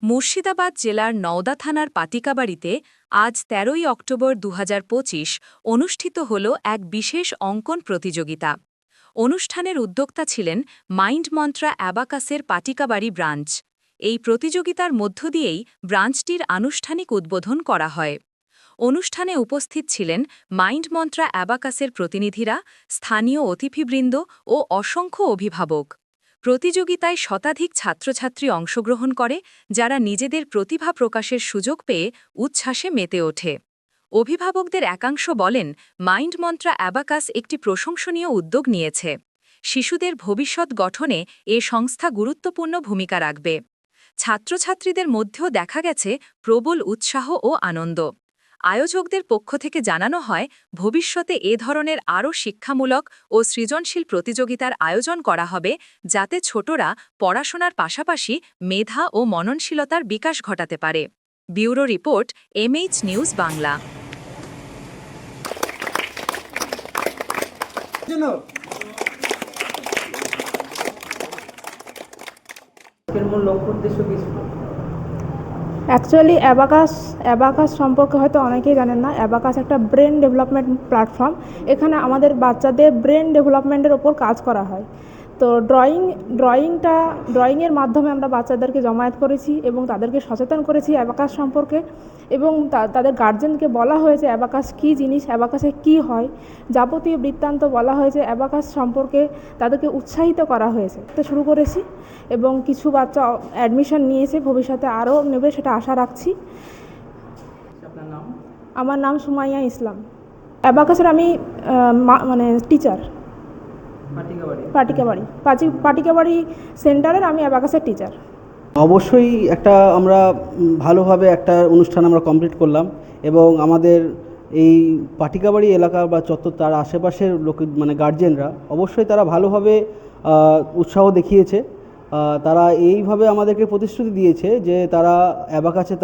মুর্শিদাবাদ জেলার নওদা থানার পাতিকাবাড়িতে আজ ১৩ই অক্টোবর ২০২৫ অনুষ্ঠিত হল এক বিশেষ অঙ্কন প্রতিযোগিতা। অনুষ্ঠানের উদ্যোক্তা ছিলেন মাইন্ড মন্ত্রা অ্যাবাকাসের পাটিকাবাড়ি ব্রাঞ্চ। এই প্রতিযোগিতার মধ্য দিয়েই ব্রাঞ্চটির আনুষ্ঠানিক উদ্বোধন করা হয়। অনুষ্ঠানে উপস্থিত ছিলেন মাইন্ড মন্ত্রা অ্যাবাকাসের প্রতিনিধিরা, স্থানীয় অতিথিবৃন্দ ও অসংখ্য অভিভাবক। প্রতিযোগিতায় শতাধিক ছাত্রছাত্রী অংশগ্রহণ করে, যারা নিজেদের প্রতিভা প্রকাশের সুযোগ পেয়ে উচ্ছ্বাসে মেতে ওঠে। অভিভাবকদের একাংশ বলেন, মাইন্ড মন্ত্রা অ্যাবাকাস একটি প্রশংসনীয় উদ্যোগ নিয়েছে। শিশুদের ভবিষ্যৎ গঠনে এ সংস্থা গুরুত্বপূর্ণ ভূমিকা রাখবে। ছাত্রছাত্রীদের মধ্যেও দেখা গেছে প্রবল উৎসাহ ও আনন্দ। আয়োজকদের পক্ষ থেকে জানানো হয়, ভবিষ্যতে এ ধরনের আরও শিক্ষামূলক ও সৃজনশীল প্রতিযোগিতার আয়োজন করা হবে, যাতে ছোটরা পড়াশোনার পাশাপাশি মেধা ও মননশীলতার বিকাশ ঘটাতে পারে। Bureau report, MH news Bangla. Actually abacus সম্পর্কে হয়তো অনেকেই জানেন না। অ্যাবাকাস একটা ব্রেন ডেভেলপমেন্ট প্ল্যাটফর্ম। এখানে আমাদের বাচ্চাদের ব্রেন ডেভেলপমেন্টের ওপর কাজ করা হয়। তো ড্রয়িংয়ের মাধ্যমে আমরা বাচ্চাদেরকে জমায়েত করেছি এবং তাদেরকে সচেতন করেছি অ্যাবাকাস সম্পর্কে, এবং তাদের গার্জেনকে বলা হয়েছে অ্যাবাকাস কী জিনিস, অ্যাবাকাসে কী হয়, যাবতীয় বৃত্তান্ত বলা হয়েছে। অ্যাবাকাস সম্পর্কে তাদেরকে উৎসাহিত করা হয়েছে। তো শুরু করেছি এবং কিছু বাচ্চা অ্যাডমিশন নিয়েছে, ভবিষ্যতে আরও নেবে সেটা আশা রাখছি। আমার নাম সুমাইয়া ইসলাম। অ্যাবাকাসের আমি টিচার। পাটিকাবাড়ি সেন্টারের আমি অ্যাবাকাসের টিচার। অবশ্যই আমরা ভালোভাবে একটা অনুষ্ঠান আমরা কমপ্লিট করলাম, এবং আমাদের এই পাটিকাবাড়ি এলাকা বা চত্বর তার আশেপাশের গার্জেনরা অবশ্যই তারা ভালোভাবে উৎসাহ দেখিয়েছে। তারা এইভাবে আমাদেরকে প্রতিশ্রুতি দিয়েছে যে তারা অ্যাবাকাসে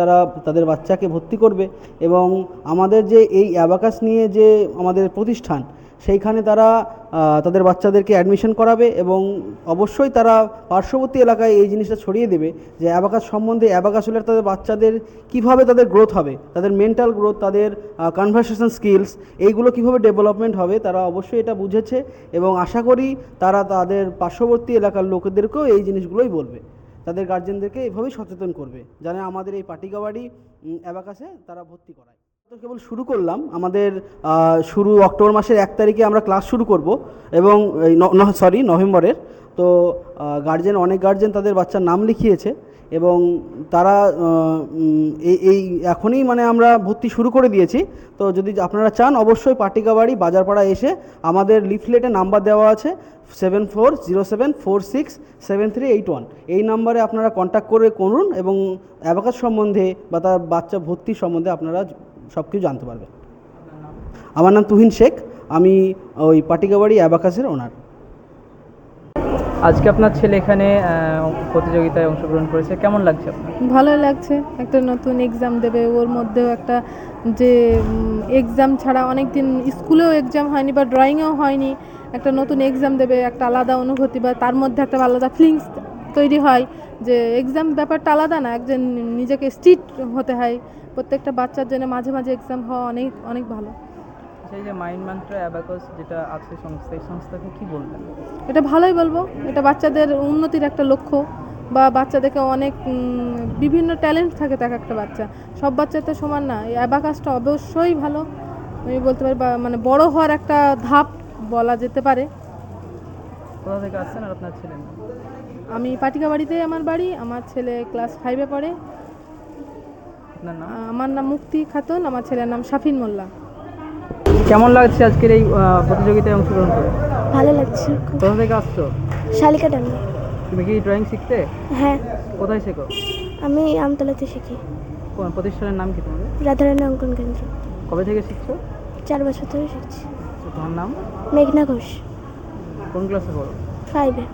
তাদের বাচ্চাকে ভর্তি করবে, এবং আমাদের যে এই অ্যাবাকাস নিয়ে যে আমাদের প্রতিষ্ঠান, সেইখানে তারা তাদের বাচ্চাদেরকে অ্যাডমিশন করাবে, এবং অবশ্যই তারা পার্শ্ববর্তী এলাকায় এই জিনিসটা ছড়িয়ে দেবে যে অ্যাবাকাস সম্বন্ধে, অ্যাবাকাস হলে তাদের বাচ্চাদের কীভাবে তাদের গ্রোথ হবে, তাদের মেন্টাল গ্রোথ, তাদের কনভারসেশন স্কিলস, এইগুলো কীভাবে ডেভেলপমেন্ট হবে, তারা অবশ্যই এটা বুঝেছে, এবং আশা করি তারা তাদের পার্শ্ববর্তী এলাকার লোকেদেরকেও এই জিনিসগুলোই বলবে, তাদের গার্জেনদেরকে এইভাবেই সচেতন করবে, যেন আমাদের এই পাটিকাবাড়ি অ্যাবাকাসে তারা ভর্তি করায়। তো কেবল শুরু করলাম, আমাদের শুরু অক্টোবর মাসের 1 তারিখে আমরা ক্লাস শুরু করব, এবং নভেম্বরের। তো অনেক গার্জেন তাদের বাচ্চার নাম লিখিয়েছে, এবং তারা এই এখনই আমরা ভর্তি শুরু করে দিয়েছি। তো যদি আপনারা চান, অবশ্যই পাটিকাবাড়ি বাজারপাড়া এসে, আমাদের লিফলেটে নাম্বার দেওয়া আছে 7407467381, এই নাম্বারে আপনারা কন্ট্যাক্ট করুন, এবং অ্যাবাকাস সম্বন্ধে বা তার বাচ্চা ভর্তি সম্বন্ধে আপনারা সব কিছু জানতে পারবেন। আমার নাম তুহিন শেখ, আমি ওই পাটিকাবাড়ি অ্যাবাকাসের ওনার। আজকে আপনার ছেলে এখানে প্রতিযোগিতায় অংশগ্রহণ করেছে, কেমন লাগছে আপনার? ভালো লাগছে। একটা নতুন এক্সাম দেবে, ওর মধ্যেও একটা যে এক্সাম ছাড়া অনেক দিন স্কুলেও এক্সাম হয়নি বা ড্রয়িংয়েও হয়নি, একটা নতুন এক্সাম দেবে, একটা আলাদা অনুভূতি বা তার মধ্যে একটা আলাদা ফিলিংস তৈরি হয় যে এক্সাম ব্যাপারটা আলাদা না, একজন নিজেকে স্ট্রিট হতে হয়। প্রত্যেকটা বাচ্চার জন্য মাঝে মাঝে এক্সাম হওয়া অনেক অনেক ভালো। সেই যে মাইন্ড মন্ত্রা অ্যাবাকাস যেটা আছে সংস্থা, এই সংস্থাকে কী বলবেন? এটা ভালোই বলবো। এটা বাচ্চাদের উন্নতির একটা লক্ষ্য, বা বাচ্চাদেরকে অনেক বিভিন্ন ট্যালেন্ট থাকে এক একটা বাচ্চা, সব বাচ্চা তো সমান না। এই অ্যাবাকাসটা অবশ্যই ভালো, আমি বলতে পারি, বড় হওয়ার একটা ধাপ বলা যেতে পারে। কোথা থেকে আসছেন আর আপনার ছেলে? আমি পাটিকাবাড়িতে আমার বাড়ি, আমার ছেলে ক্লাস 5-এ পড়ে। আপনার নাম? আমার নাম মুক্তি খাতুন, আমার ছেলের নাম শাফিন মোল্লা। কেমন লাগছে আজকের এই প্রতিযোগিতায় অংশগ্রহণ করে? ভালো লাগছে। কোথা থেকে আসছো? শালিকাডাঙ্গা। তুমি কি ড্রয়িং শিখতে? হ্যাঁ। কোথায় শেখো? আমি আমতলাতে শিখি। কোন প্রতিষ্ঠানের নাম কি তোমাদের? রাধারানী অঙ্কন কেন্দ্র। কবে থেকে শিখছো? 4 বছর ধরে শিখছি। তোমার নাম? মেঘনা ঘোষ। কোন ক্লাসে পড়ো? 5-এ।